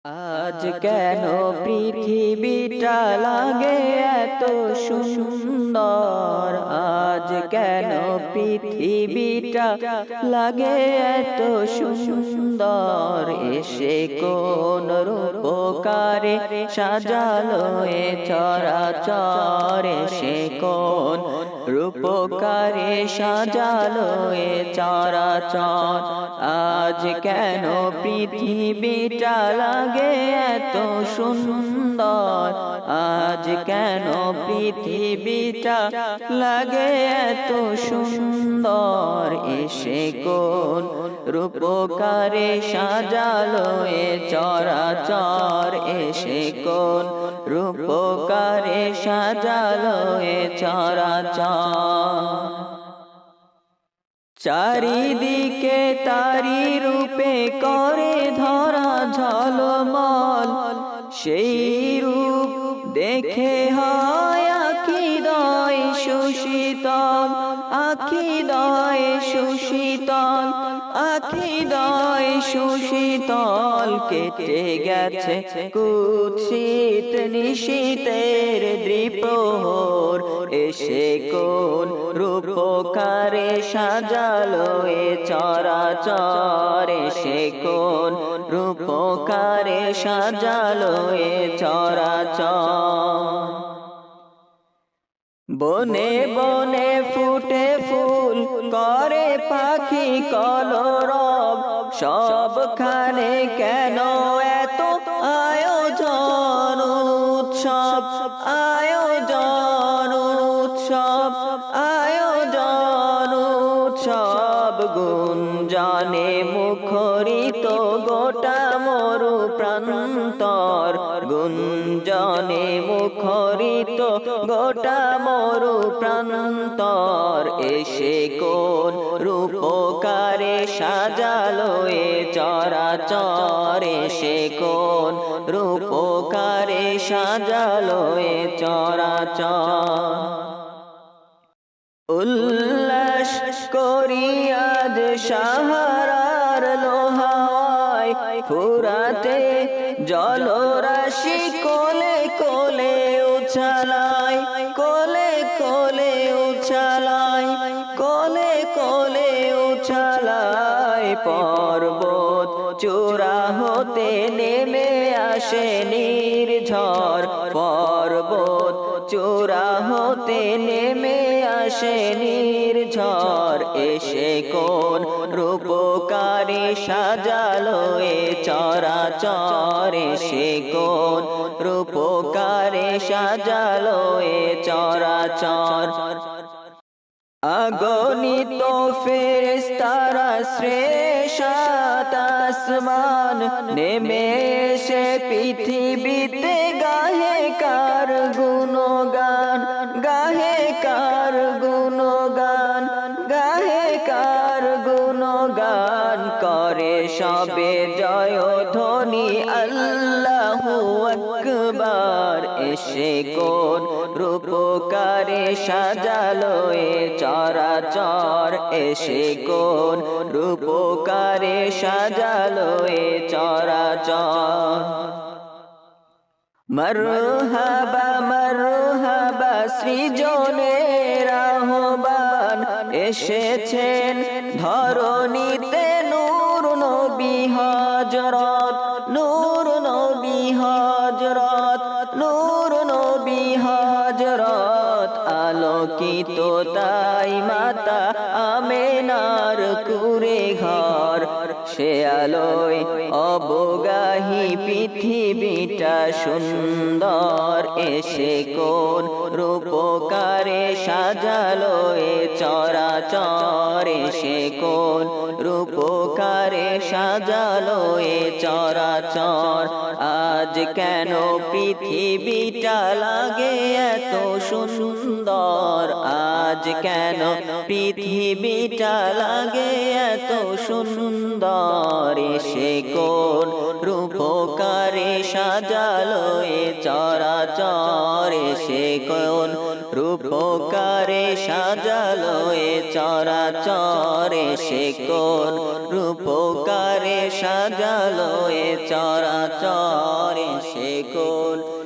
আজ কেন পৃথিবীটা লাগে এত সুন্দর, আজ কেন পৃথিবীটা লাগে এত সুন্দর, এসে কোন রূপকারে সাজালো এ চরাচর, এসে কোন রূপকারে সাজালো এ চরাচর। আজ কেন পৃথিবীটা লাগে এত সুন্দর, আজ কেন পৃথিবীটা লাগে এত সুন্দর, এসে কোন রূপকারে সাজালো এ চরাচর, এসে কোন রূপকারে সাজালো এ চরাচর। চারিদিকে তারি রূপে করে ধরা ঝলমল, সেই রূপ দেখে হয় আখিদয় সুশীতল, আখিদয় সুশীতল, আখিদয় সুশীতল। কেটে গেছে কুৎসিত নিশীতের দ্বিপ্রহর, এসে কোন রূপকারে সাজালো এ চরাচর, এসে কোন রূপকারে সাজালো এ চরাচর। বনে বনে ফুটে ফুল করে পাখি কলরব, সবখানে কেন এত আয়োজন উৎসব, আয়োজন উৎসব, আয়োজন উৎসব। গুঞ্জনে মুখরিত গোটা মরু প্রান্তর, গুঞ্জনে মুখরিত গোটা মরু প্রান্তর, এসে কোন রূপকারে সাজালো এ চরাচর, এসে কোন রূপকারে সাজালো এ চরাচর। উল্লাস করি আজ সাহারার লোহায়, ফুরাতে জলরাশি কোলে কোলে উছালায়, কোলে কোলে উছালায়, কোলে কোলে উছালায়। পর্বত চূড়া হতে নেমে আসে নির্ঝর, পর্বত চূড়া হতে নেমে আসে নির্ঝর, এসে কোন রূপকারে সাজালো এ চরাচর, এসে কোন রূপকারে সাজালো এ চরাচর। অগণিত ফেরেশতারা শ্রেষ্ঠ আসমান নেমে এসে পৃথিবীতে গাহে কার গুণগান, গাহে কার গুণগান, গাহে কার গুণগান। করে সবে জয় ধ্বনি আল্লাহু আকবার, এসে কোন রূপকারে সাজালো এ চরাচর, এসে কোন রূপকারে সাজালো এ চরাচর। মরহাবা মরহাবা সৃজনের আহ্বান, এসেছেন ধরণীতে নূর নবী হযরত, নূর নবী হযরত, নূর নবী হযরত। আলোকিত তাই মাতা আমেনার কুরে ঘর, সে আলোয় অবগাহী পৃথিবীটা সুন্দর, এসে কোন রূপকারে সাজালো এ চরাচর, এসে কোন রূপকারে সাজালো এ চরাচর। আজ কেন পৃথিবীটা লাগে এত সুন্দর, আজ কেন পৃথিবীটা লাগে এত সুন্দর, এসে কোন রূপকারে সাজালো এ চরাচর, এসে কোন রূপকারে সাজালো এ চরাচর, এসে কোন রূপকারে সাজালো এ চরাচর। দেখুন